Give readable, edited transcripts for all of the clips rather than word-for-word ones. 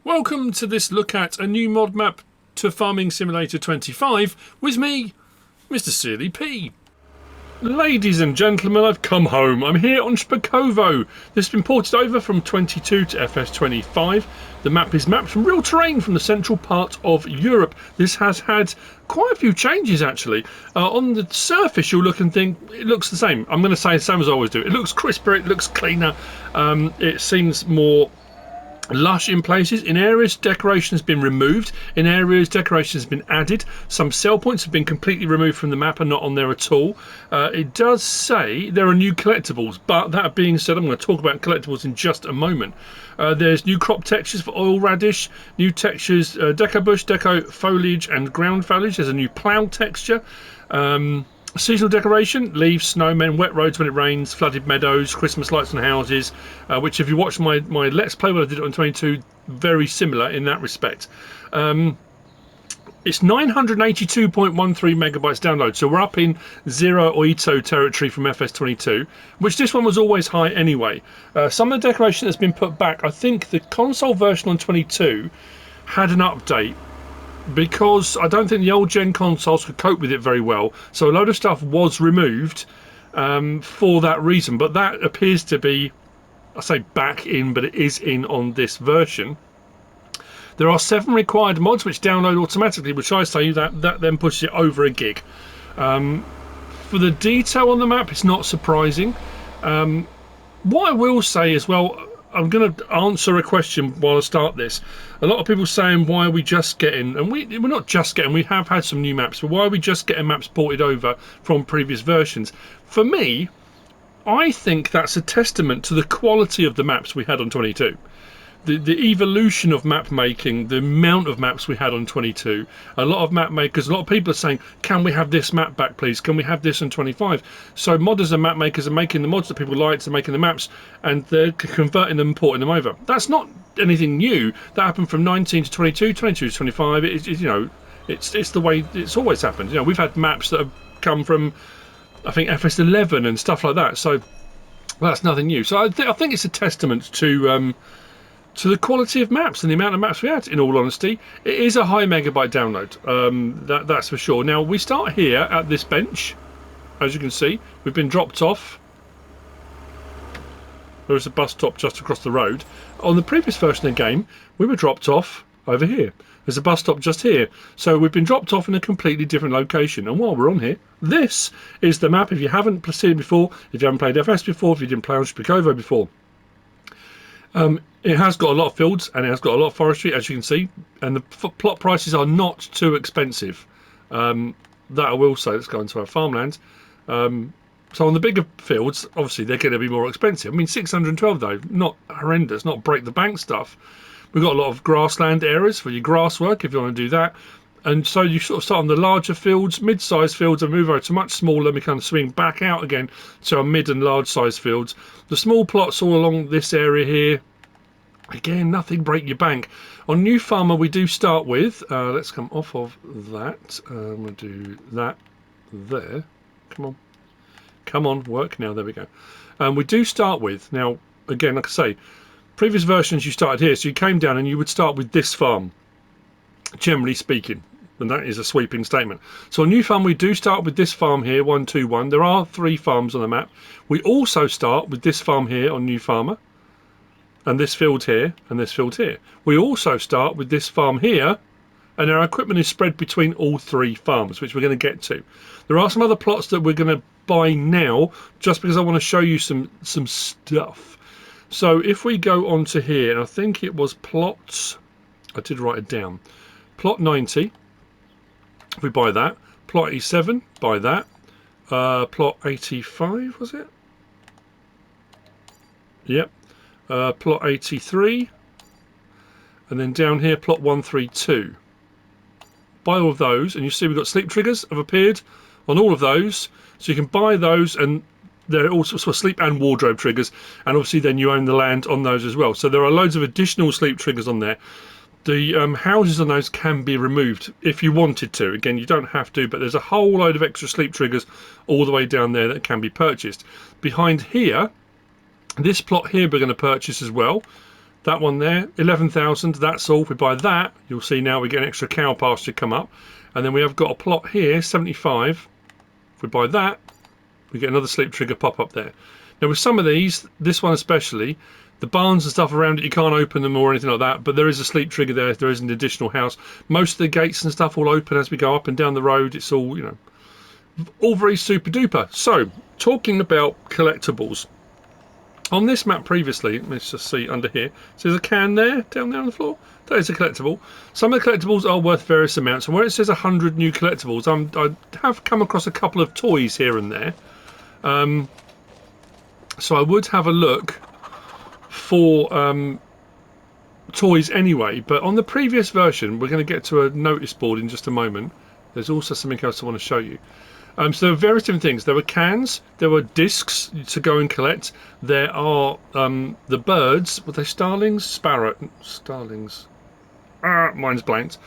Welcome to this look at a new mod map to Farming Simulator 25 with me, MrSealyp. Ladies and gentlemen, I've come home. I'm here on Szpakowo. This has been ported over from 22 to FS25. The map is mapped from real terrain from the central part of Europe. This has had quite a few changes actually. On the surface you'll look and think it looks the same. I'm going to say the same as I always do. It looks crisper, it looks cleaner, it seems more lush in places. In areas decoration has been removed, in areas decoration has been added. Some sell points have been completely removed from the map and not on there at all. It does say there are new collectibles, but that being said, I'm going to talk about collectibles in just a moment. There's new crop textures for oil radish, new textures, deco bush, deco foliage and ground foliage. There's a new plough texture. Seasonal decoration, leaves, snowmen, wet roads when it rains, flooded meadows, Christmas lights on houses, which if you watch my Let's Play when I did it on 22, very similar in that respect. It's 982.13 megabytes download, so we're up in Zero Oito territory from FS22, which this one was always high anyway. Some of the decoration that's been put back, I think the console version on 22 had an update, because I don't think the old gen consoles could cope with it very well, so a load of stuff was removed for that reason. But that appears to be, I say back in, but it is in on this version. There are 7 required mods which download automatically, which I say that then pushes it over a gig. For the detail on the map, it's not surprising. What I will say as well, I'm going to answer a question while I start this. A lot of people saying, why are we just getting, and we're not just getting, we have had some new maps, but why are we just getting maps ported over from previous versions? For me, I think that's a testament to the quality of the maps we had on 22. The evolution of map making, the amount of maps we had on 22. A lot of map makers, a lot of people are saying, can we have this map back please? Can we have this on 25? So modders and map makers are making the mods that people like, they're making the maps and they're converting them and porting them over. That's not anything new. That happened from 19 to 22, 22 to 25. It's the way it's always happened. You know, we've had maps that have come from, I think, FS11 and stuff like that. So that's nothing new. So I think it's a testament to the quality of maps and the amount of maps we had. In all honesty, it is a high megabyte download, that's for sure. Now we start here at this bench. As you can see, we've been dropped off. There is a bus stop just across the road. On the previous version of the game, we were dropped off over here. There's a bus stop just here, so we've been dropped off in a completely different location. And while we're on here, this is the map. If you haven't seen it before, if you haven't played FS before, if you didn't play on Szpakowo before, it has got a lot of fields and it has got a lot of forestry, as you can see, and the plot prices are not too expensive. That I will say. Let's go into our farmland. So on the bigger fields, obviously they're going to be more expensive. I mean, 612 though, not horrendous, not break the bank stuff. We've got a lot of grassland areas for your grass work if you want to do that. And so you sort of start on the larger fields, mid-sized fields, and move over to much smaller, and we kind of swing back out again to our mid and large-sized fields. The small plots all along this area here, again, nothing break your bank. On New Farmer, we do start with, let's come off of that. I'm going to do that there. Come on, work now. There we go. We do start with, now, again, like I say, previous versions you started here, so you came down and you would start with this farm, generally speaking. And that is a sweeping statement. So on New Farm, we do start with this farm here, 121. There are 3 farms on the map. We also start with this farm here on New Farmer, and this field here, and this field here. We also start with this farm here, and our equipment is spread between all 3 farms, which we're going to get to. There are some other plots that we're going to buy now, just because I want to show you some stuff. So if we go on to here, and I think it was plots, I did write it down, plot 90, if we buy that, plot 87, buy that, plot 85, was it? Yep. Plot 83, and then down here plot 132. Buy all of those, and you see we've got sleep triggers have appeared on all of those, so you can buy those, and they're also sort of sleep and wardrobe triggers, and obviously then you own the land on those as well. So there are loads of additional sleep triggers on there. The houses on those can be removed if you wanted to. Again, you don't have to, but there's a whole load of extra sleep triggers all the way down there that can be purchased. Behind here, this plot here we're going to purchase as well. That one there, 11,000, that's all. If we buy that, you'll see now we get an extra cow pasture come up. And then we have got a plot here, 75. If we buy that, we get another sleep trigger pop up there. Now with some of these, this one especially, the barns and stuff around it, you can't open them or anything like that, but there is a sleep trigger there if there is an additional house. Most of the gates and stuff will open as we go up and down the road. It's all, you know, all very super duper. So, talking about collectibles. On this map previously, let's just see under here, so there's a can there, down there on the floor. That is a collectible. Some of the collectibles are worth various amounts, and where it says 100 new collectibles, I have come across a couple of toys here and there. So I would have a look for toys anyway, but on the previous version, we're going to get to a notice board in just a moment. There's also something else I want to show you. So there are various different things. There were cans, there were discs to go and collect. There are the birds. Were they starlings? Starlings. Mine's blanked.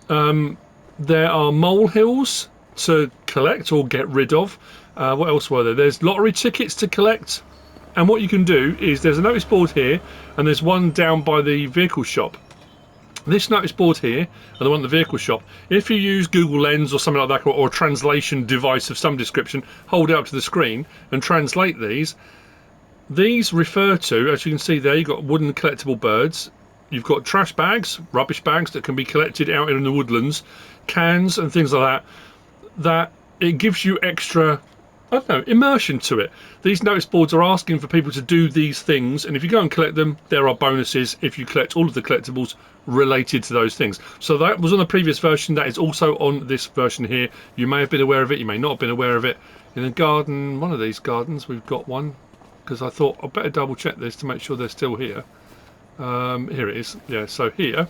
There are molehills to collect or get rid of. What else were there? There's lottery tickets to collect. And what you can do is there's a notice board here, and there's one down by the vehicle shop. This notice board here, and the one at the vehicle shop, if you use Google Lens or something like that, or a translation device of some description, hold it up to the screen and translate these. These refer to, as you can see there, you've got wooden collectible birds. You've got trash bags, rubbish bags that can be collected out in the woodlands, cans and things like that. That it gives you extra, I don't know, immersion to it. These notice boards are asking for people to do these things, and if you go and collect them, there are bonuses if you collect all of the collectibles related to those things. So that was on the previous version, that is also on this version here. You may have been aware of it, you may not have been aware of it. In the garden, one of these gardens, we've got one, because I thought I'd better double check this to make sure they're still here. Here it is. Yeah, so here,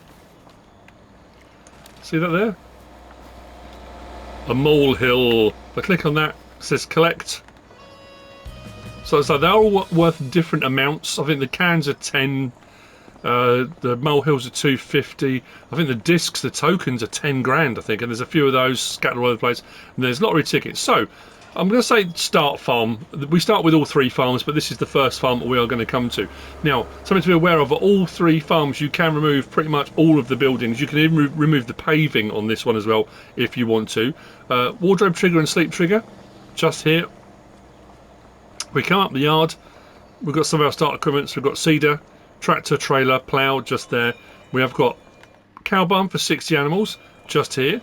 see that there? A molehill. If I click on that, it says collect. So it's like they're all worth different amounts. I think the cans are 10, the molehills are 250. I think the discs, the tokens are 10 grand, I think, and there's a few of those scattered all over the place. And there's lottery tickets. So I'm going to say start farm. We start with all three farms, but this is the first farm we are going to come to. Now, something to be aware of, at all three farms you can remove pretty much all of the buildings. You can even remove the paving on this one as well if you want to. Wardrobe trigger and sleep trigger, just here. We come up the yard, we've got some of our start equipment. We've got cedar, tractor, trailer, plough just there. We have got cow barn for 60 animals just here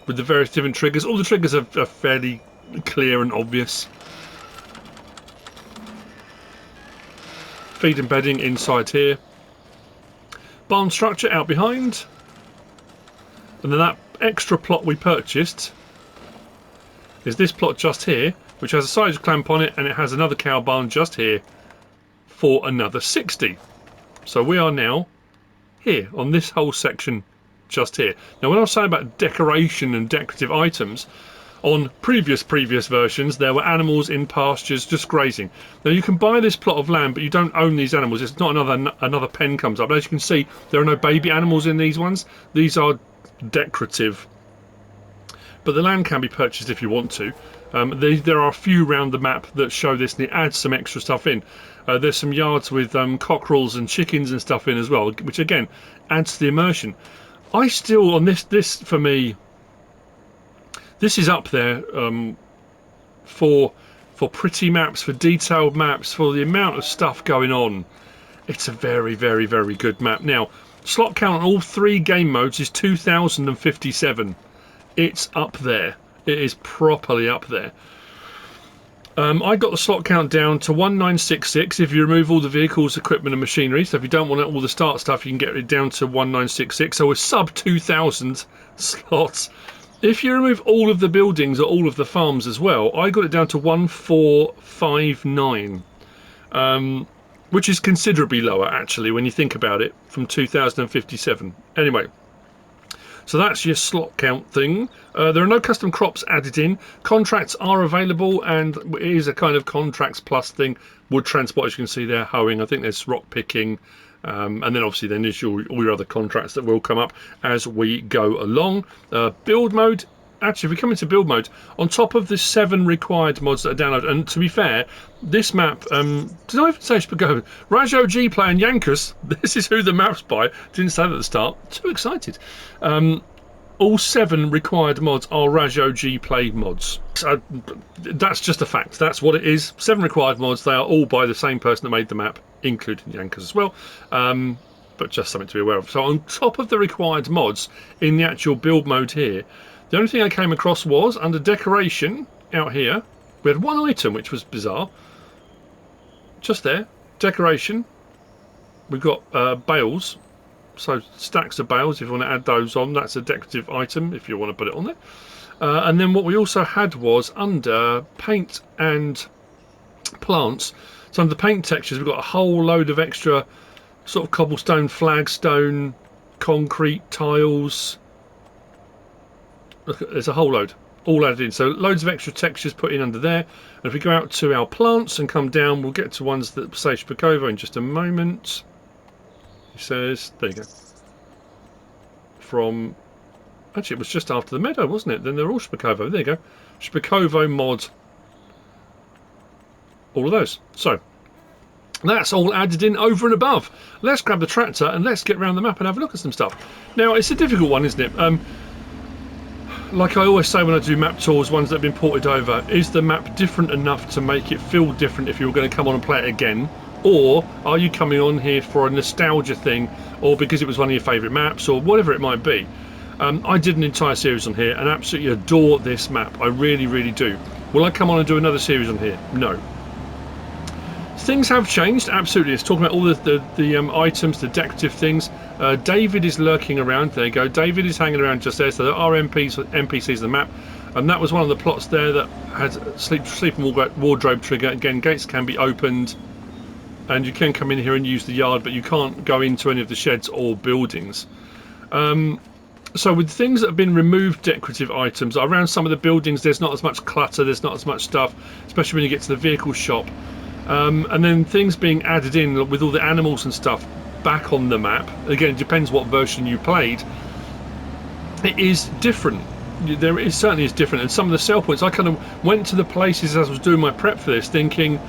with the various different triggers. All the triggers are fairly clear and obvious. Feed and bedding inside here. Barn structure out behind. And then that extra plot we purchased is this plot just here, which has a side clamp on it, and it has another cow barn just here for another 60. So we are now here on this whole section just here. Now when I was saying about decoration and decorative items, on previous versions there were animals in pastures just grazing. Now you can buy this plot of land, but you don't own these animals. It's not another pen comes up. As you can see, there are no baby animals in these ones. These are decorative, but the land can be purchased if you want to. There are a few around the map that show this, and it adds some extra stuff in. There's some yards with cockerels and chickens and stuff in as well, which again adds to the immersion. I still, on this for me, this is up there for pretty maps, for detailed maps, for the amount of stuff going on. It's a very, very, very good map. Now, slot count on all three game modes is 2057. It's up there. It is properly up there. I got the slot count down to 1966 if you remove all the vehicles, equipment and machinery. So if you don't want all the start stuff, you can get it down to 1966. So we're sub 2000 slots. If you remove all of the buildings or all of the farms as well, I got it down to 1459, which is considerably lower actually when you think about it, from 2057. Anyway, so that's your slot count thing. There are no custom crops added in. Contracts are available, and it is a kind of contracts plus thing. Wood transport, as you can see there, hoeing. I think there's rock picking. And then obviously then there's all your other contracts that will come up as we go along. Build mode actually, if we come into build mode, on top of the 7 required mods that are downloaded, and to be fair, this map, did I even say Szpakowo? RajotGPLAY and Jankus, this is who the map's by. Didn't say that at the start. Too excited. All 7 required mods are RajotGPLAY mods. So that's just a fact. That's what it is. 7 required mods. They are all by the same person that made the map, including Jankus as well. But just something to be aware of. So on top of the required mods in the actual build mode here, the only thing I came across was under decoration out here. We had one item which was bizarre. Just there, decoration. We've got bales. So stacks of bales, if you want to add those on, that's a decorative item if you want to put it on there. And then what we also had was under paint and plants. So under the paint textures, we've got a whole load of extra sort of cobblestone, flagstone, concrete, tiles. Look, there's a whole load all added in. So loads of extra textures put in under there. And if we go out to our plants and come down, we'll get to ones that say Szpakowo in just a moment. He says, there you go. From, actually it was just after the meadow, wasn't it? Then they're all Szpakowo. There you go. Szpakowo mod. All of those. So that's all added in over and above. Let's grab the tractor and let's get around the map and have a look at some stuff. Now it's a difficult one, isn't it? Like I always say when I do map tours, ones that have been ported over, is the map different enough to make it feel different if you were going to come on and play it again? Or are you coming on here for a nostalgia thing, or because it was one of your favourite maps, or whatever it might be? I did an entire series on here and absolutely adore this map. I really, really do. Will I come on and do another series on here? No. Things have changed, absolutely. It's talking about all the items, the decorative things. David is lurking around. There you go. David is hanging around just there. So there are NPCs on the map. And that was one of the plots there that had sleep and wardrobe trigger. Again, gates can be opened. And you can come in here and use the yard, but you can't go into any of the sheds or buildings. So with things that have been removed, decorative items, around some of the buildings there's not as much clutter, there's not as much stuff, especially when you get to the vehicle shop. And then things being added in with all the animals and stuff back on the map. Again, it depends what version you played. It is different. It certainly is different. And some of the sell points, I kind of went to the places as I was doing my prep for this thinking,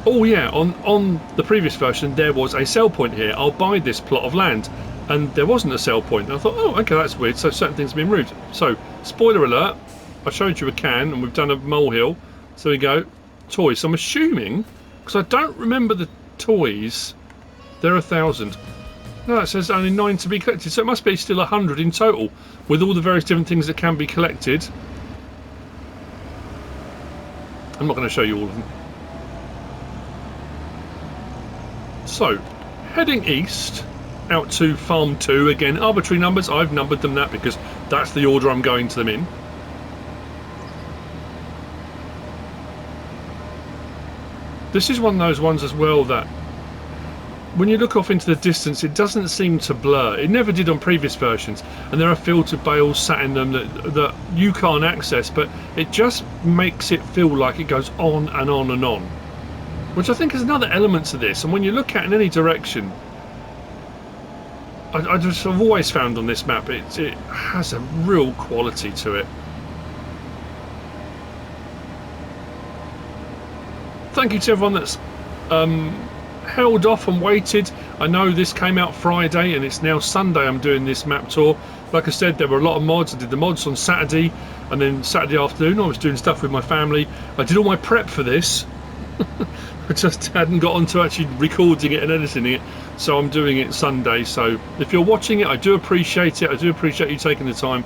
oh yeah, on the previous version there was a sell point here, I'll buy this plot of land, and there wasn't a sell point. And I thought, oh okay, that's weird, so certain things have been removed. So spoiler alert, I showed you a can and we've done a molehill, so we go toys. So I'm assuming, because I don't remember the toys, there are 1,000. No, it says only 9 to be collected, so it must be still 100 in total with all the various different things that can be collected. I'm not going to show you all of them. So, heading east, out to Farm 2, again, arbitrary numbers, I've numbered them that because that's the order I'm going to them in. This is one of those ones as well that, when you look off into the distance, it doesn't seem to blur. It never did on previous versions, and there are filtered bales sat in them that you can't access, but it just makes it feel like it goes on and on and on. Which I think is another element to this, and when you look at it in any direction, I've always found on this map it has a real quality to it. Thank you to everyone that's held off and waited. I know this came out Friday and it's now Sunday I'm doing this map tour. Like I said, there were a lot of mods. I did the mods on Saturday, and then Saturday afternoon I was doing stuff with my family. I did all my prep for this. I just hadn't got onto actually recording it and editing it, so I'm doing it Sunday. So if you're watching it, I do appreciate it. I do appreciate you taking the time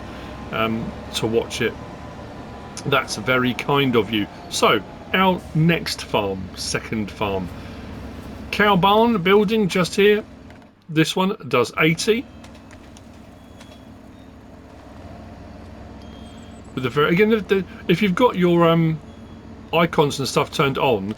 to watch it. That's very kind of you. So our next farm, second farm, cow barn building just here. This one does 80. With the again, if you've got your icons and stuff turned on,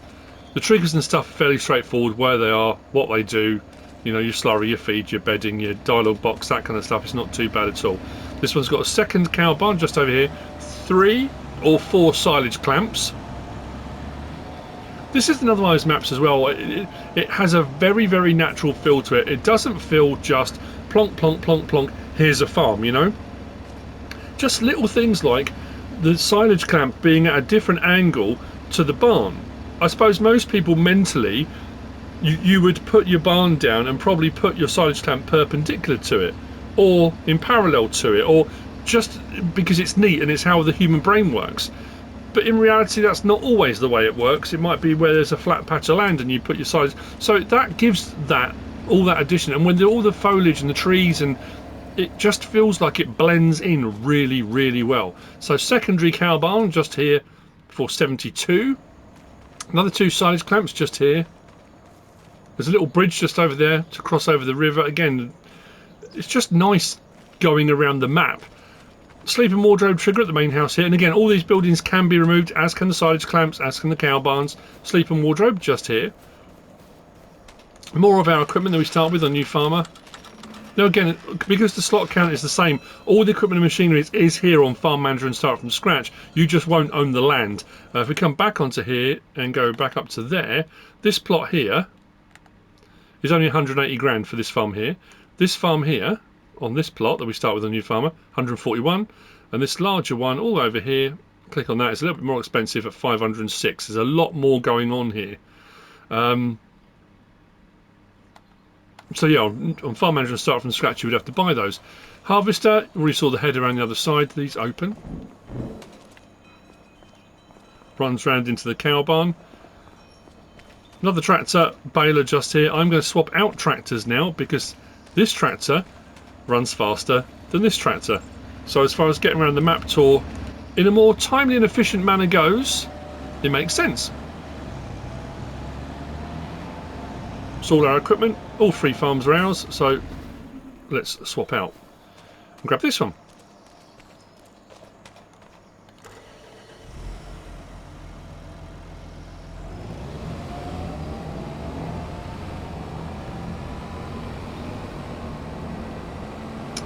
the triggers and stuff are fairly straightforward, where they are, what they do, you know, your slurry, your feed, your bedding, your dialogue box, that kind of stuff. It's not too bad at all. This one's got a second cow barn just over here, 3 or 4 silage clamps. This is another one of those maps as well. It has a very, very natural feel to it. It doesn't feel just plonk, plonk, plonk, plonk, here's a farm, you know. Just little things like the silage clamp being at a different angle to the barn. I suppose most people mentally, you would put your barn down and probably put your silage clamp perpendicular to it, or in parallel to it, or just because it's neat and it's how the human brain works. But in reality, that's not always the way it works. It might be where there's a flat patch of land and you put your silage. So that gives that all that addition, and when all the foliage and the trees, and it just feels like it blends in really, really well. So secondary cow barn just here for 72. Another 2 silage clamps just here. There's a little bridge just over there to cross over the river. Again, it's just nice going around the map. Sleeping wardrobe trigger at the main house here, and again all these buildings can be removed, as can the silage clamps, as can the cow barns. Sleeping wardrobe just here. More of our equipment that we start with on New Farmer. Now again, because the slot count is the same, all the equipment and machinery is here on Farm Manager and start from scratch. You just won't own the land. If we come back onto here and go back up to there, this plot here is only 180 grand for this farm here. This farm here, on this plot that we start with on New Farmer, 141, and this larger one all over here, click on that, it's a little bit more expensive at 506. There's a lot more going on here. So yeah, on Farm Manager and start from scratch, you would have to buy those. Harvester, already saw the head around the other side. These open. Runs round into the cow barn. Another tractor, baler just here. I'm going to swap out tractors now because this tractor runs faster than this tractor. So as far as getting around the map tour in a more timely and efficient manner goes, it makes sense. So all our equipment, all 3 farms are ours, so let's swap out and grab this one.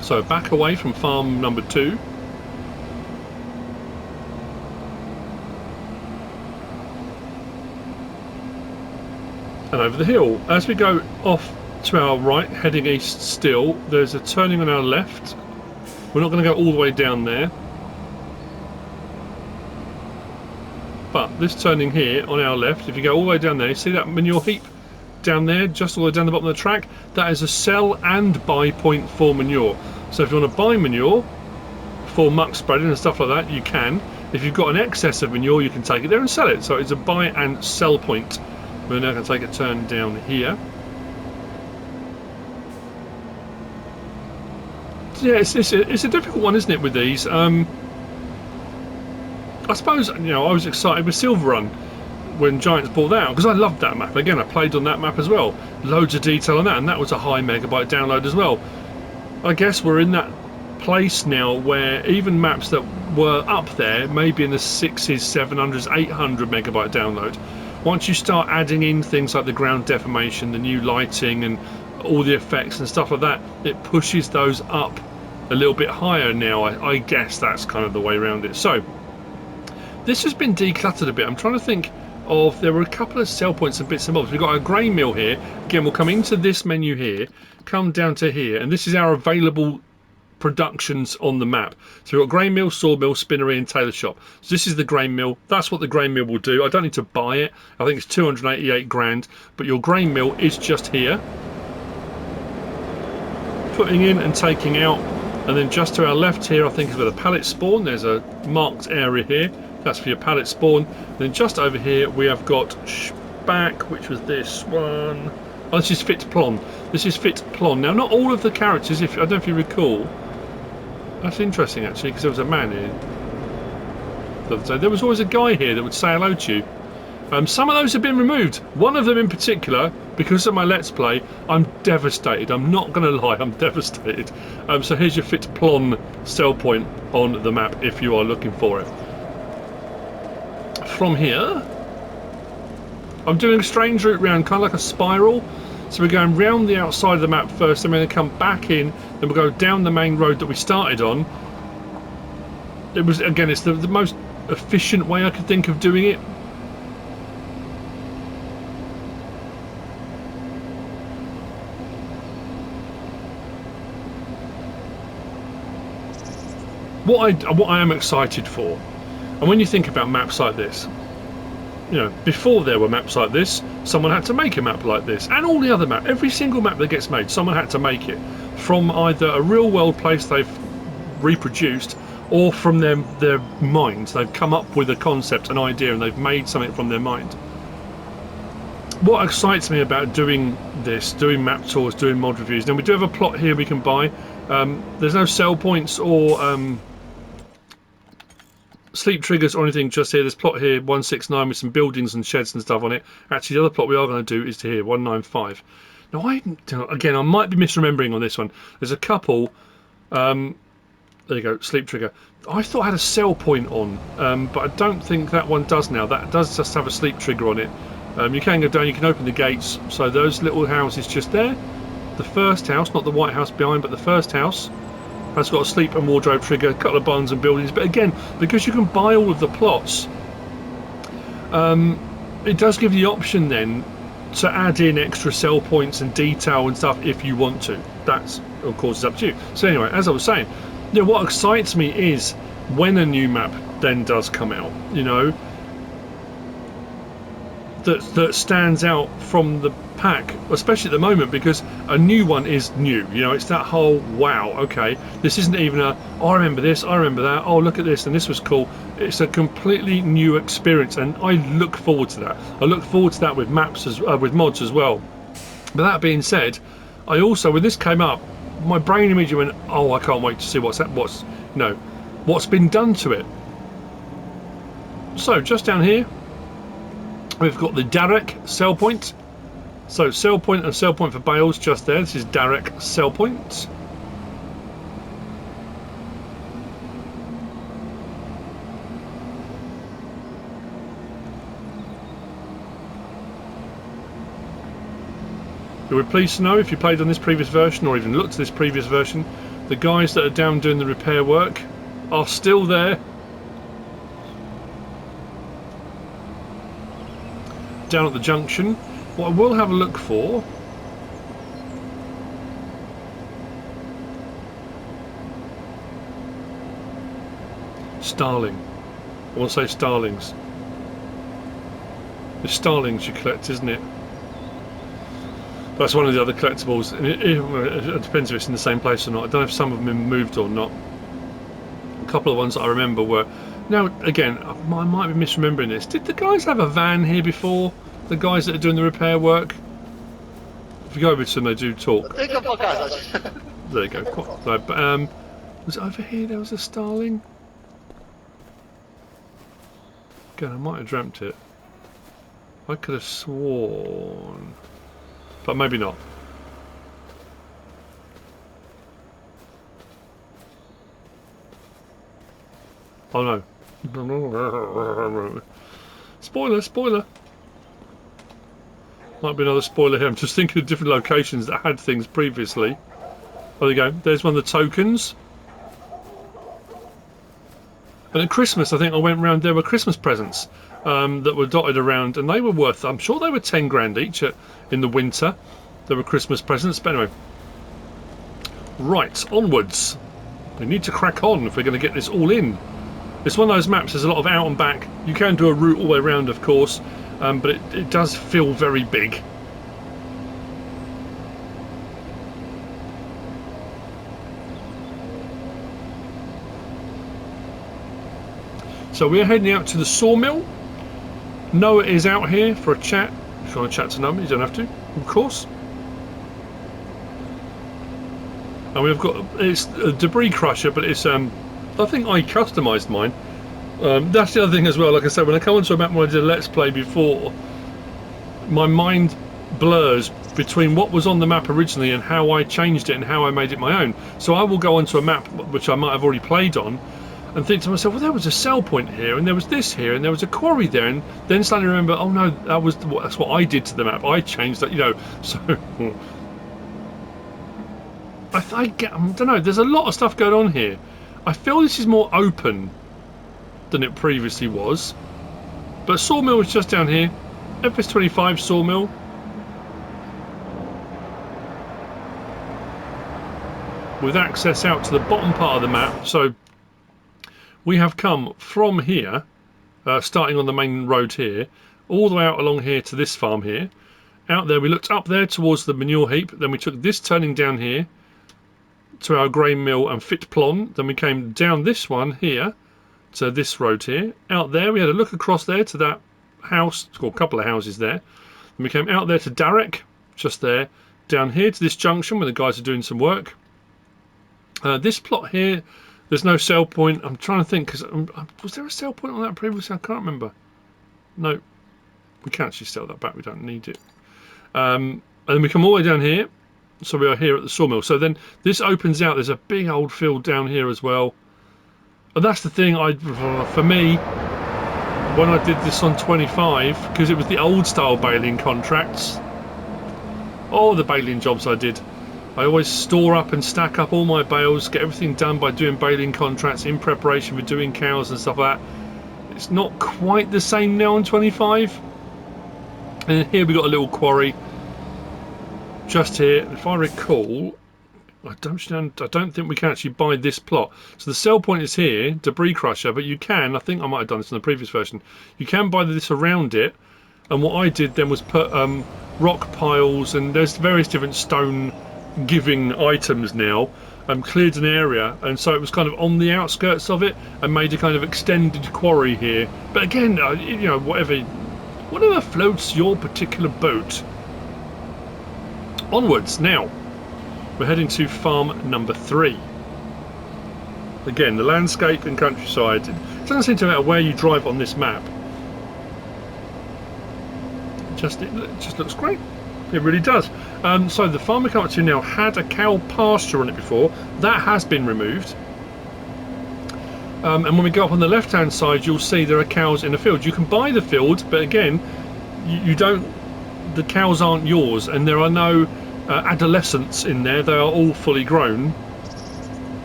So back away from farm number 2. And over the hill. As we go off to our right, heading east still, there's a turning on our left. We're not going to go all the way down there. But this turning here on our left, if you go all the way down there, you see that manure heap down there, just all the way down the bottom of the track? That is a sell and buy point for manure. So if you want to buy manure for muck spreading and stuff like that, you can. If you've got an excess of manure, you can take it there and sell it. So it's a buy and sell point. We're now going to take a turn down here. Yeah, it's a difficult one, isn't it, with these? I suppose, you know, I was excited with Silver Run when Giants bought that out, because I loved that map. Again, I played on that map as well. Loads of detail on that, and that was a high megabyte download as well. I guess we're in that place now where even maps that were up there, maybe in the 600s, 700s, 800 megabyte download, once you start adding in things like the ground deformation, the new lighting and all the effects and stuff like that, it pushes those up a little bit higher now. I guess that's kind of the way around it. So this has been decluttered a bit. I'm trying to think of, there were a couple of sell points and bits and bobs. We've got a grain mill here. Again, we'll come into this menu here, come down to here, and this is our available productions on the map. So we've got grain mill, sawmill, spinnery and tailor shop. So this is the grain mill. That's what the grain mill will do. I don't need to buy it. I think it's 288 grand, but your grain mill is just here, putting in and taking out. And then just to our left here, I think is where the pallet spawn. There's a marked area here, that's for your pallet spawn. And then just over here we have got Szpak, which was this one. Oh, this is Fit Plon. This is Fit Plon. Now, not all of the characters, I don't know if you recall. That's interesting, actually, because there was a man here the other day. There was always a guy here that would say hello to you. Some of those have been removed. One of them in particular, because of my Let's Play, I'm devastated. I'm not going to lie, I'm devastated. So here's your Fit Plon sell point on the map if you are looking for it. From here, I'm doing a strange route round, kind of like a spiral. So we're going round the outside of the map first, then we're going to come back in, then we'll go down the main road that we started on. It was, again, it's the most efficient way I could think of doing it. What I am excited for And when you think about maps like this, you know, before there were maps like this, someone had to make a map like this, and all the other maps, every single map that gets made, someone had to make it from either a real world place they've reproduced, or from their minds. They've come up with a concept, an idea, and they've made something from their mind. What excites me about doing this, doing map tours, doing mod reviews, now we do have a plot here we can buy. There's no sell points or sleep triggers or anything just here. There's plot here 169 with some buildings and sheds and stuff on it. Actually, the other plot we are going to do is to here 195. Now, again, I might be misremembering on this one. There's a couple. There you go, sleep trigger. I thought I had a sell point on, but I don't think that one does now. That does just have a sleep trigger on it. You can go down, you can open the gates. So those little houses just there. The first house, not the white house behind, but the first house has got a sleep and wardrobe trigger, a couple of barns and buildings. But again, because you can buy all of the plots, it does give the option then to add in extra sell points and detail and stuff if you want to. That's, of course, is up to you. So anyway, as I was saying, you know, what excites me is when a new map then does come out, you know, that stands out from the pack, especially at the moment, because a new one is new. You know, it's that whole, wow, okay, this isn't even a, oh, I remember this, I remember that, oh, look at this, and this was cool. It's a completely new experience, and I look forward to that. I look forward to that with maps, with mods as well. But that being said, I also, when this came up, my brain immediately went, oh, I can't wait to see what's been done to it. So just down here, we've got the Derek sell point. So sell point and sell point for bales just there. This is Derek sell point. You'll be pleased to know, if you played on this previous version or even looked at this previous version, the guys that are down doing the repair work are still there. Down at the junction. What I will have a look for starling. I want to say starlings. It's starlings you collect, isn't it? That's one of the other collectibles. It depends if it's in the same place or not. I don't know if some of them have been moved or not. A couple of ones that I remember were. Now, again, I might be misremembering this. Did the guys have a van here before? The guys that are doing the repair work? If you go over to them, they do talk. There you go. So, but, was it over here there was a starling? Again, I might have dreamt it. I could have sworn. But maybe not. Oh no. Spoiler. Might be another spoiler here. I'm just thinking of different locations that had things previously. Oh, there you go. There's one of the tokens. And at Christmas, I think I went round, there were Christmas presents that were dotted around, and they were worth, I'm sure they were 10 grand each in the winter. There were Christmas presents, but anyway. Right, onwards. We need to crack on if we're going to get this all in. It's one of those maps, there's a lot of out and back. You can do a route all the way around, of course, but it does feel very big. So we're heading out to the Sawmill. Noah is out here for a chat. If you want to chat to Noah, you don't have to, of course. And we've got, it's a debris crusher, but it's I think I customised mine. That's the other thing as well. Like I said, when I come onto a map where I did a Let's Play before, my mind blurs between what was on the map originally and how I changed it and how I made it my own. So I will go onto a map which I might have already played on and think to myself, well, there was a sell point here, and there was this here, and there was a quarry there, and then suddenly remember, oh no, that's what I did to the map. I changed that, you know. So I don't know. There's a lot of stuff going on here. I feel this is more open than it previously was. But Sawmill is just down here. FS25 Sawmill. With access out to the bottom part of the map. So we have come from here starting on the main road here, all the way out along here to this farm here. Out there, we looked up there towards the manure heap, then we took this turning down here to our grain mill and fit plon, then we came down this one here to this road here. Out there, we had a look across there to that house, or a couple of houses there. Then we came out there to Darek, just there, down here to this junction where the guys are doing some work. This plot here, there's no sell point. I'm trying to think, because was there a sell point on that previously? I can't remember. No, we can actually sell that back. We don't need it. And then we come all the way down here. So we are here at the sawmill. So then this opens out. There's a big old field down here as well. And that's the thing, for me, when I did this on 25, because it was the old style baling contracts, all the baling jobs I did, I always store up and stack up all my bales, get everything done by doing baling contracts in preparation for doing cows and stuff like that. It's not quite the same now on 25. And here we got a little quarry just here. If I recall, I don't think we can actually buy this plot. So the sell point is here, debris crusher, but you can, I think I might have done this in the previous version, you can buy this around it. And what I did then was put rock piles, and there's various different stone giving items now, cleared an area, and so it was kind of on the outskirts of it and made a kind of extended quarry here. But again, you know, whatever floats your particular boat. Onwards now. We're heading to farm number 3. Again, the landscape and countryside. It doesn't seem to matter where you drive on this map. It just looks great. It really does. So the farm we come up to now had a cow pasture on it before. That has been removed. And when we go up on the left-hand side, you'll see there are cows in the field. You can buy the field, but again, you don't. The cows aren't yours, and there are no adolescents in there. They are all fully grown.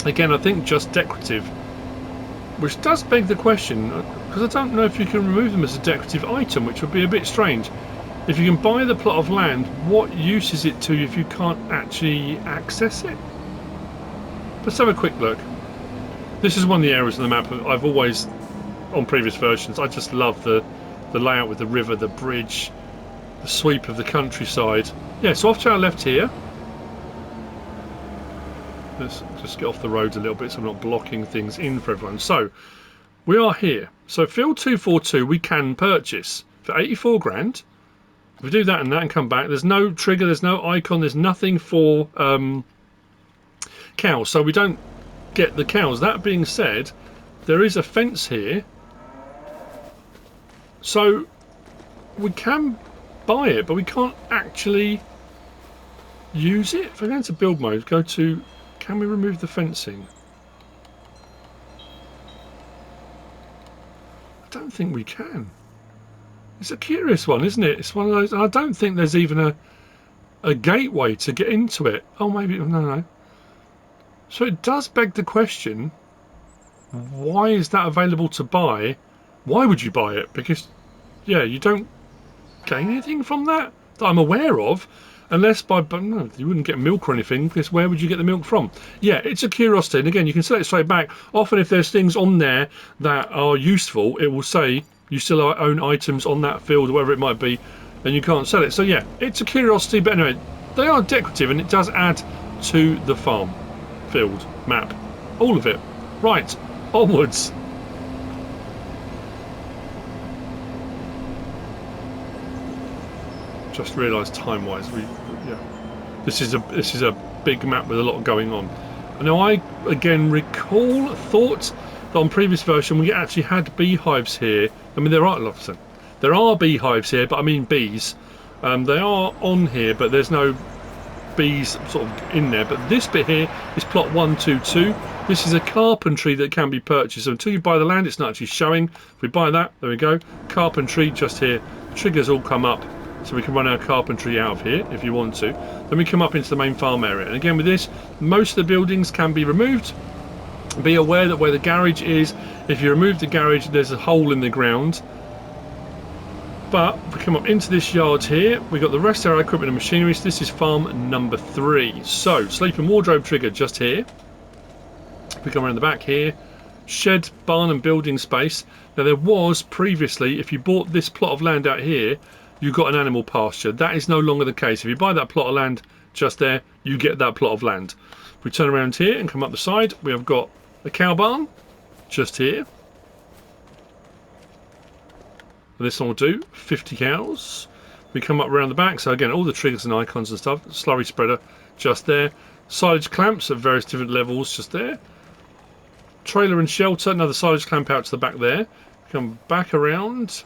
Again, I think just decorative, which does beg the question, because I don't know if you can remove them as a decorative item, which would be a bit strange. If you can buy the plot of land, what use is it to you if you can't actually access it? Let's have a quick look. This is one of the areas of the map I've always, on previous versions, I just love the layout with the river, the bridge, the sweep of the countryside. Yeah, so off to our left here. Let's just get off the road a little bit so I'm not blocking things in for everyone. So, we are here. So field 242 we can purchase for 84 grand. If we do that and come back, there's no trigger, there's no icon, there's nothing for cows. So we don't get the cows. That being said, there is a fence here. So we can buy it, but we can't actually use it. If I go into build mode, go to, can we remove the fencing? I don't think we can. It's a curious one, isn't it? It's one of those. I don't think there's even a gateway to get into it. Oh, maybe, no. So it does beg the question, why is that available to buy? Why would you buy it? Because, yeah, you don't gain anything from that I'm aware of, unless but no, you wouldn't get milk or anything, because where would you get the milk from? Yeah, it's a curiosity, and again, you can select straight back. Often if there's things on there that are useful, it will say you still own items on that field, or whatever it might be, and you can't sell it. So yeah, it's a curiosity, but anyway, they are decorative, and it does add to the farm field map, all of it. Right, onwards. Just realised time-wise, this is a big map with a lot going on. Now I again thought that on previous version we actually had beehives here. I mean, there are beehives here, but I mean bees. They are on here, but there's no bees sort of in there. But this bit here is plot 122. This is a carpentry that can be purchased. So until you buy the land, it's not actually showing. If we buy that, there we go. Carpentry just here. Triggers all come up. So we can run our carpentry out of here if you want to. Then we come up into the main farm area. And again with this, most of the buildings can be removed. Be aware that where the garage is, if you remove the garage, there's a hole in the ground. But if we come up into this yard here, we've got the rest of our equipment and machinery. So this is farm number 3. So sleep and wardrobe trigger just here. If we come around the back here, shed, barn and building space. Now there was previously, if you bought this plot of land out here, you got an animal pasture. That is no longer the case. If you buy that plot of land just there, you get that plot of land. If we turn around here and come up the side, we have got a cow barn just here. And this one will do 50 cows. We come up around the back, so again all the triggers and icons and stuff. Slurry spreader just there. Silage clamps at various different levels just there. Trailer and shelter, another silage clamp out to the back there. Come back around.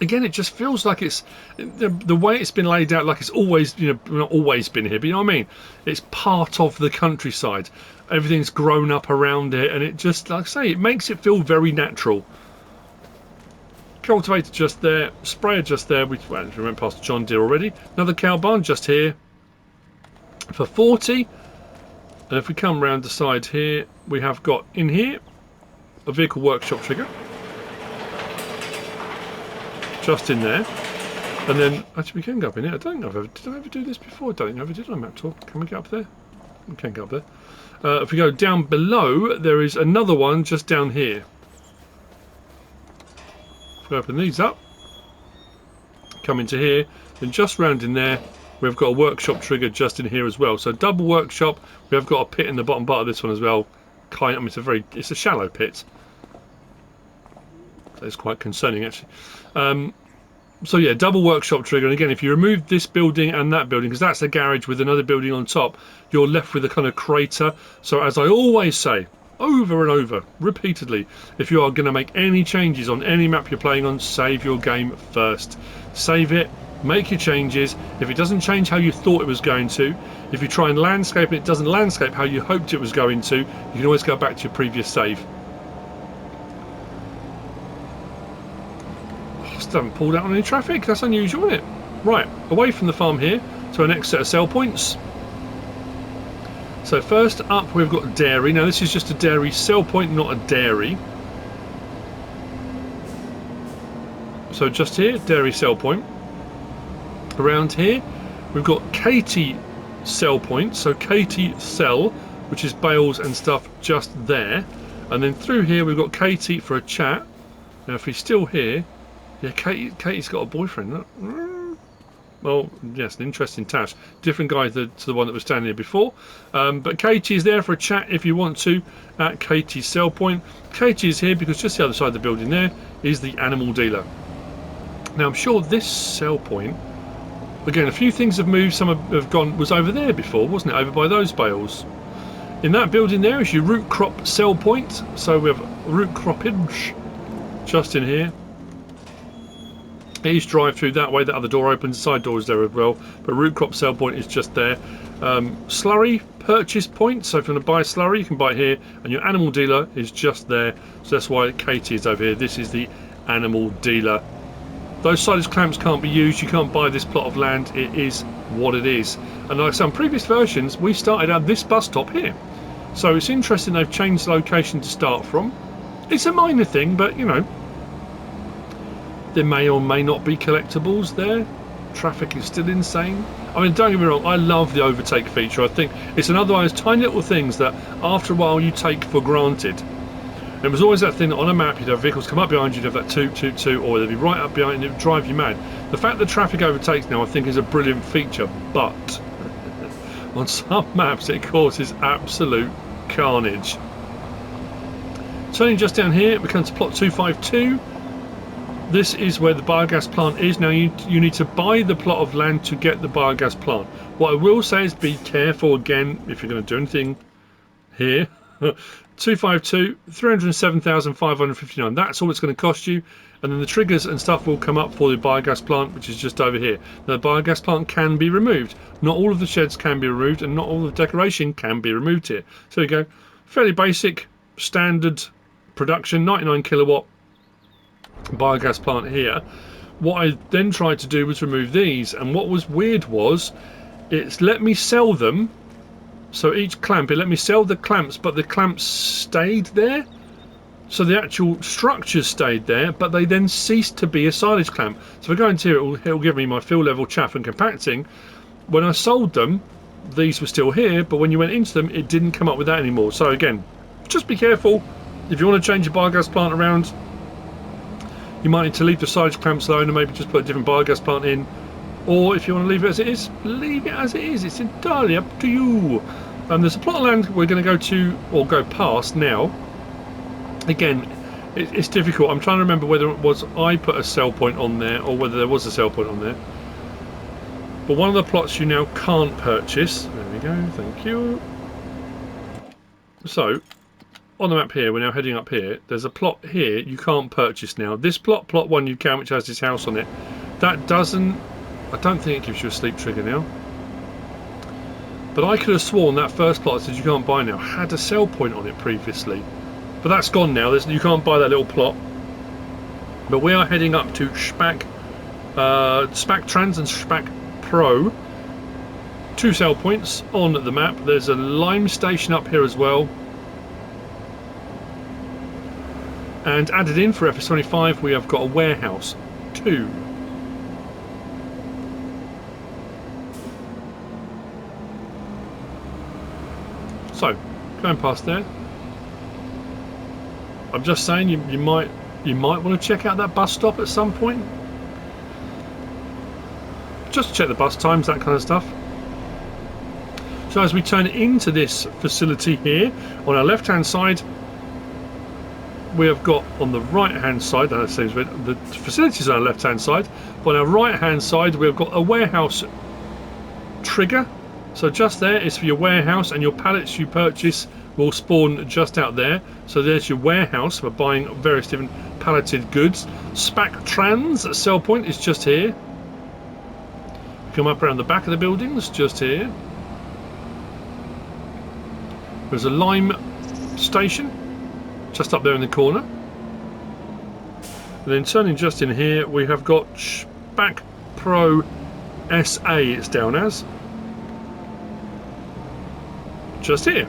Again, it just feels like it's the way it's been laid out, like it's always, you know, not always been here, but you know what I mean? It's part of the countryside. Everything's grown up around it, and it just, like I say, it makes it feel very natural. Cultivator just there, sprayer just there. We went past John Deere already. Another cow barn just here for 40. And if we come round the side here, we have got in here a vehicle workshop trigger. Just in there. And then, actually we can go up in here. I don't know if did I ever do this before? I don't think I ever did on map tour. Can we get up there? We can go up there. If we go down below, there is another one just down here. If we open these up, come into here, then just round in there, we've got a workshop trigger just in here as well. So double workshop. We have got a pit in the bottom part of this one as well. I mean, it's a shallow pit. It's quite concerning actually. So yeah, double workshop trigger. And again, if you remove this building and that building, because that's a garage with another building on top, you're left with a kind of crater. So as I always say, over and over, repeatedly, if you are going to make any changes on any map you're playing on, save your game first. Save it, make your changes. If it doesn't change how you thought it was going to, if you try and landscape and it doesn't landscape how you hoped it was going to, you can always go back to your previous save. Still haven't pulled out on any traffic. That's unusual, isn't it? Right, away from the farm here to our next set of sell points. So first up we've got dairy. Now this is just a dairy sell point, not a dairy. So just here, dairy sell point. Around here we've got Katie sell point. So Katie sell, which is bales and stuff just there. And then through here we've got Katie for a chat. Now if he's still here, yeah, Katie's got a boyfriend. Look. Well, yes, an interesting task. Different guy to the one that was standing here before. But Katie is there for a chat if you want to at Katie's sell point. Katie is here because just the other side of the building there is the animal dealer. Now I'm sure this sell point, again, a few things have moved. Some have gone, was over there before, wasn't it? Over by those bales. In that building there is your root crop sell point. So we have root croppage just in here. Each drive through that way, that other door opens, side door is there as well, but root crop sell point is just there. Slurry purchase point, so if you want to buy slurry you can buy here, and your animal dealer is just there, so that's why Katie is over here. This is the animal dealer. Those silage clamps can't be used, you can't buy this plot of land, it is what it is. And like I said, on previous versions we started at this bus stop here, so it's interesting they've changed the location to start from. It's a minor thing, but you know, there may or may not be collectibles there. Traffic is still insane. I mean, don't get me wrong, I love the overtake feature. I think it's another one of those tiny little things that after a while you take for granted. And it was always that thing that on a map you'd have vehicles come up behind you, you'd have that toot, or they'd be right up behind you and it would drive you mad. The fact that traffic overtakes now I think is a brilliant feature, but on some maps it causes absolute carnage. Turning just down here, we come to plot 252. This is where the biogas plant is. Now you need to buy the plot of land to get the biogas plant. What I will say is be careful again if you're going to do anything here. 252, 307,559. That's all it's going to cost you. And then the triggers and stuff will come up for the biogas plant, which is just over here. Now the biogas plant can be removed. Not all of the sheds can be removed, and not all of the decoration can be removed here. So you go, fairly basic, standard production, 99 kilowatt. Biogas plant here. What I then tried to do was remove these, and what was weird was it's let me sell them. So each clamp, it let me sell the clamps, but the clamps stayed there. So the actual structures stayed there, but they then ceased to be a silage clamp. So if I go into here, it'll give me my fill level chaff and compacting. When I sold them, these were still here, but when you went into them, it didn't come up with that anymore. So again, just be careful. If you want to change your biogas plant around, you might need to leave the side clamps alone and maybe just put a different biogas plant in. Or if you want to leave it as it is, leave it as it is. It's entirely up to you. There's a plot of land we're going to go to, or go past now. Again, it's difficult. I'm trying to remember whether it was I put a sell point on there or whether there was a sell point on there. But one of the plots you now can't purchase. There we go, thank you. So, on the map here, we're now heading up here. There's a plot here you can't purchase now. This plot, plot 1 you can, which has this house on it. That doesn't... I don't think it gives you a sleep trigger now. But I could have sworn that first plot that says you can't buy now had a sell point on it previously. But that's gone now. You can't buy that little plot. But we are heading up to Szpak Trans and Szpak Pro. 2 sell points on the map. There's a lime station up here as well. And added in for FS25 we have got a warehouse 2. So, going past there, I'm just saying you might want to check out that bus stop at some point. Just check the bus times, that kind of stuff. So as we turn into this facility here, on our left hand side, we have got on the right hand side, that seems weird, the facilities on our left hand side, but on our right hand side we've got a warehouse trigger. So just there is for your warehouse, and your pallets you purchase will spawn just out there. So there's your warehouse for buying various different palleted goods. Szpak Trans sell point is just here. Come up around the back of the buildings, just here. There's a lime station just up there in the corner. And then turning just in here, we have got Szpak Pro SA it's down as. Just here.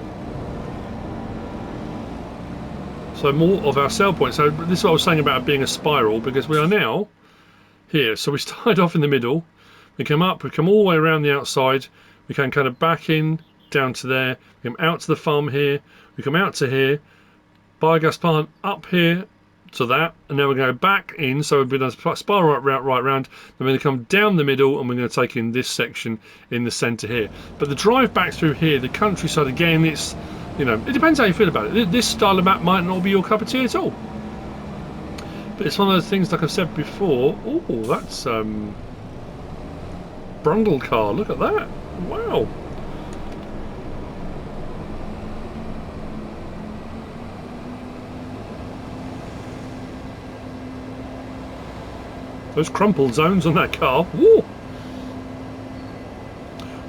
So more of our sell points. So this is what I was saying about it being a spiral, because we are now here. So we started off in the middle, we come up, we come all the way around the outside, we can kind of back in down to there, we come out to the farm here, we come out to here, biogas plant up here to that, and then we're going to go back in. So we've been a spiral right round, then we're going to come down the middle and we're going to take in this section in the centre here. But the drive back through here, the countryside, again, it's, you know, it depends how you feel about it. This style of map might not be your cup of tea at all, but it's one of those things, like I've said before. Oh, that's Brundle car, look at that, wow. Those crumpled zones on that car. Woo!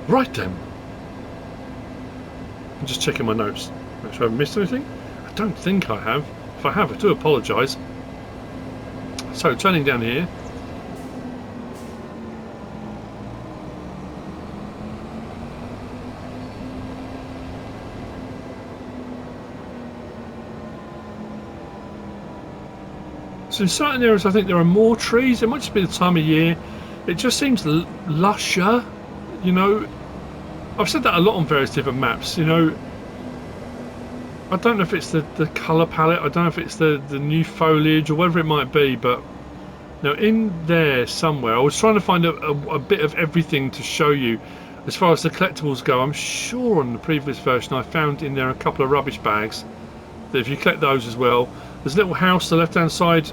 Right then. I'm just checking my notes. Make sure I haven't missed anything. I don't think I have. If I have, I do apologise. So, turning down here. So in certain areas I think there are more trees. It might just be the time of year. It just seems lusher, you know. I've said that a lot on various different maps, you know. I don't know if it's the colour palette, I don't know if it's the new foliage or whatever it might be, but you know, in there somewhere I was trying to find a bit of everything to show you as far as the collectibles go. I'm sure on the previous version I found in there a couple of rubbish bags that if you collect those as well. There's a little house on the left hand side.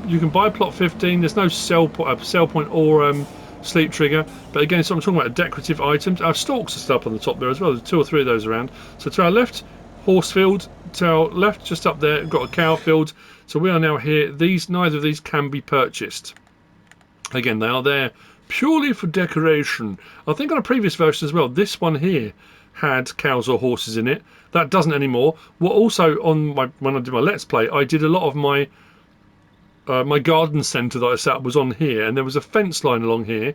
You can buy plot 15. There's no sell point or sleep trigger, but again, so I'm talking about decorative items. Our stalks are still up on the top there as well. There's 2 or 3 of those around. So to our left, horse field. To our left, just up there, we've got a cow field. So we are now here. Neither of these can be purchased. Again, they are there purely for decoration. I think on a previous version as well, this one here had cows or horses in it. That doesn't anymore. Well, also on when I did my Let's Play, I did a lot of my my garden centre that I set up was on here, and there was a fence line along here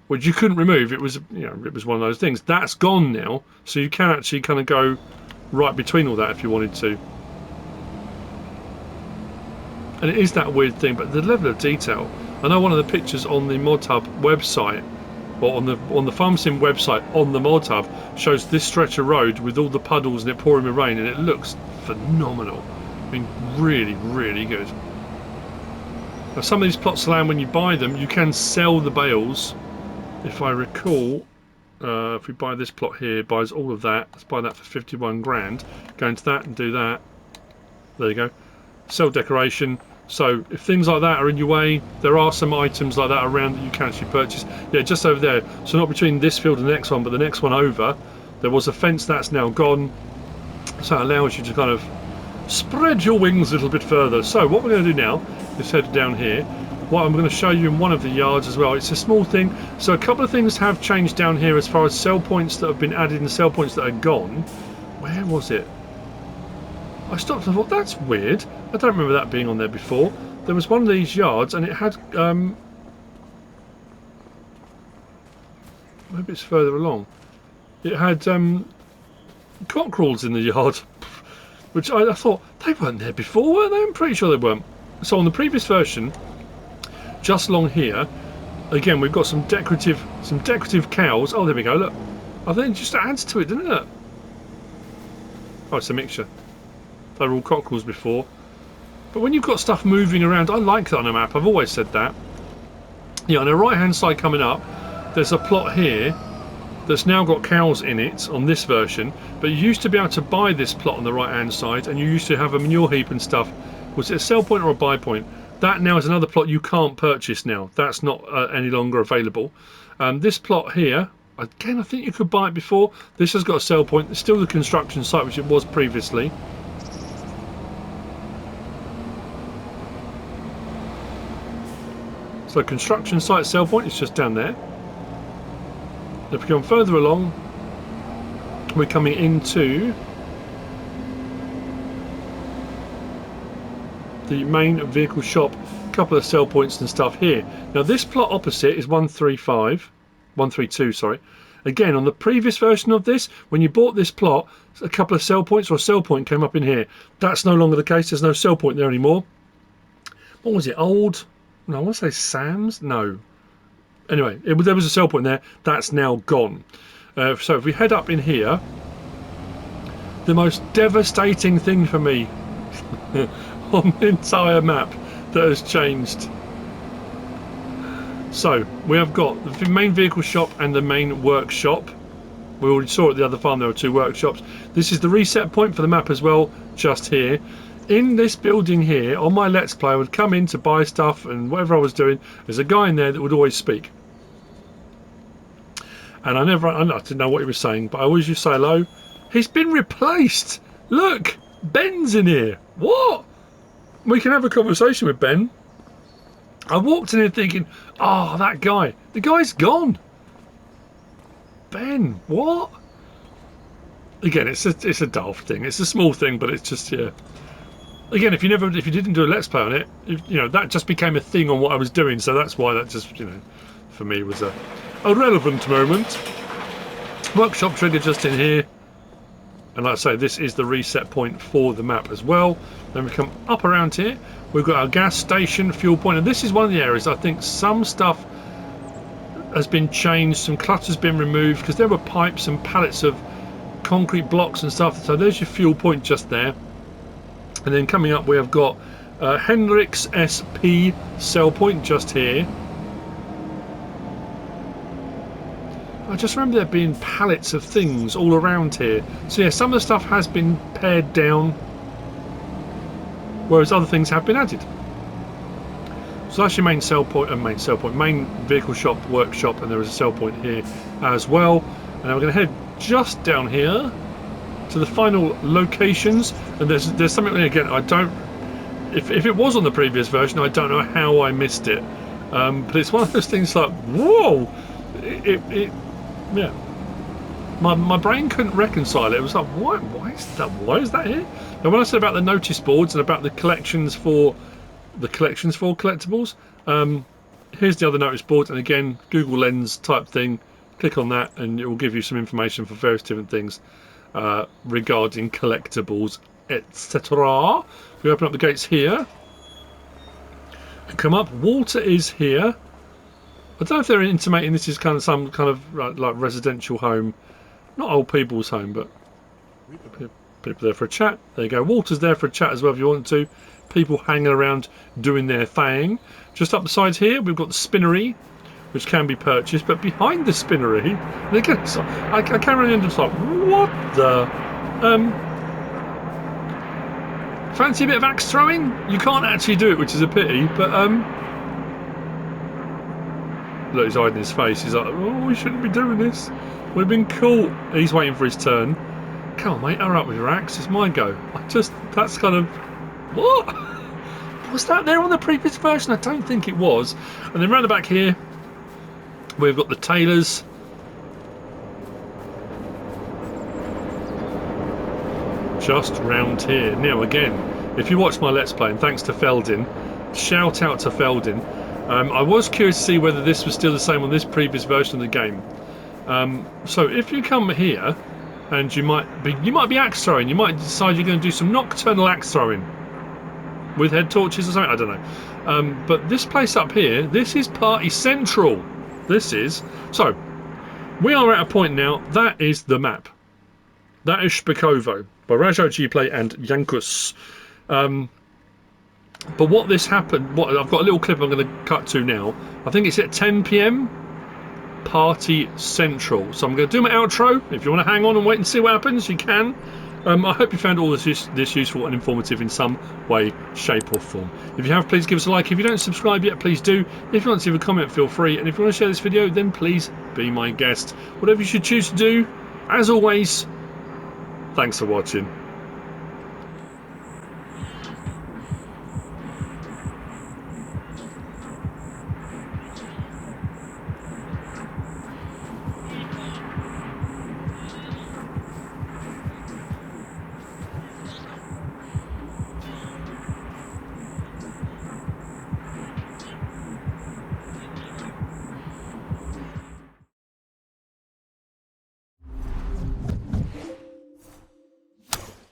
which you couldn't remove. It was, you know, it was one of those things. That's gone now, so you can actually kind of go right between all that if you wanted to. And it is that weird thing, but the level of detail. I know one of the pictures on the Mod Hub website or on the Farm Sim website on the mod hub, shows this stretch of road with all the puddles and it pouring with rain, and it looks phenomenal. I mean, really, really good. Now, some of these plots of land, when you buy them, you can sell the bales. If I recall, if we buy this plot here, it buys all of that. Let's buy that for 51 grand. Go into that and do that. There you go. Sell decoration. So if things like that are in your way, there are some items like that around that you can actually purchase. Yeah, just over there. So not between this field and the next one, but the next one over, there was a fence that's now gone. So it allows you to kind of spread your wings a little bit further. So what we're going to do now is head down here. What I'm going to show you in one of the yards as well. It's a small thing. So a couple of things have changed down here as far as sell points that have been added and sell points that are gone. Where was it? I stopped and thought, that's weird. I don't remember that being on there before. There was one of these yards and it had... maybe it's further along. It had cockerels in the yard. Which I thought, they weren't there before, were they? I'm pretty sure they weren't. So on the previous version, just along here, again, we've got some decorative cows. Oh, there we go, look. I think it just adds to it, doesn't it? Oh, it's a mixture. They were all cockerels before. But when you've got stuff moving around, I like that on a map. I've always said that. Yeah, on the right-hand side coming up, there's a plot here that's now got cows in it on this version. But you used to be able to buy this plot on the right-hand side, and you used to have a manure heap and stuff. Was it a sell point or a buy point? That now is another plot you can't purchase now. That's not any longer available. This plot here, again, I think you could buy it before. This has got a sell point. It's still the construction site, which it was previously. So construction site sell point is just down there. If we come further along, we're coming into the main vehicle shop. A couple of sell points and stuff here. Now this plot opposite is 132, sorry. Again, on the previous version of this, when you bought this plot, a couple of sell points or a sell point came up in here. That's no longer the case. There's no sell point there anymore. What was it? Old? No, I want to say Sam's? No. Anyway, there was a sell point there. That's now gone. So if we head up in here, the most devastating thing for me on the entire map that has changed. So we have got the main vehicle shop and the main workshop. We already saw at the other farm there were two workshops. This is the reset point for the map as well, just here. In this building here, on my Let's Play, I would come in to buy stuff and whatever I was doing, there's a guy in there that would always speak. And I didn't know what he was saying, but I always used to say hello. He's been replaced! Look! Ben's in here! What? We can have a conversation with Ben. I walked in here thinking, oh, that guy. The guy's gone. Ben, what? Again, it's a daft thing. It's a small thing, but it's just, yeah. Again, if you didn't do a Let's Play on it, that just became a thing on what I was doing. So that's why that just, for me was a relevant moment. Workshop trigger just in here. And like I say, this is the reset point for the map as well. Then we come up around here. We've got our gas station, fuel point. And this is one of the areas I think some stuff has been changed. Some clutter's been removed because there were pipes and pallets of concrete blocks and stuff. So there's your fuel point just there. And then coming up we have got Hendrix SP sell point just here. I just remember there being pallets of things all around here. So yeah, some of the stuff has been pared down, whereas other things have been added. So that's your main sell point, main vehicle shop, workshop, and there is a sell point here as well. And now we're going to head just down here to the final locations. And there's something again. I don't. If it was on the previous version, I don't know how I missed it. But it's one of those things like, whoa! Yeah. My brain couldn't reconcile it. It was like, why is that here? And when I said about the notice boards and about the collections for collectibles, here's the other notice board, and again, Google Lens type thing. Click on that, and it will give you some information for various different things regarding collectibles, etc. We open up the gates here and come up. Water is here. I don't know if they're intimating this is kind of some kind of like residential home, not old people's home, but people there for a chat. There you go. Walter's there for a chat as well if you want to. People hanging around doing their thing. Just up the sides here, we've got the spinnery, which can be purchased. But behind the spinnery, again, I can't really understand. What the? Fancy a bit of axe throwing? You can't actually do it, which is a pity. But look, he's hiding his face. He's like, oh, we shouldn't be doing this. We've been caught. He's waiting for his turn. Come on, mate, hurry up with your axe. It's my go. That's kind of... What? Was that there on the previous version? I don't think it was. And then round the back here, we've got the tailors. Just round here. Now, again, if you watch my Let's Play, and thanks to Feldin, shout out to Feldin. I was curious to see whether this was still the same on this previous version of the game. So if you come here, and you might be axe throwing. You might decide you're going to do some nocturnal axe throwing with head torches or something. I don't know. But this place up here, this is party central. This is so. We are at a point now. That is the map. That is Szpakowo by RajotGPLAY and Jankus. But what this happened? What I've got a little clip I'm going to cut to now. I think it's at 10 PM. Party Central. So I'm going to do my outro. If you want to hang on and wait and see what happens, you can. I hope you found all this useful and informative in some way, shape or form. If you have, please give us a like. If you don't subscribe yet, please do. If you want to leave a comment, feel free. And if you want to share this video, then please be my guest. Whatever you should choose to do, as always, thanks for watching.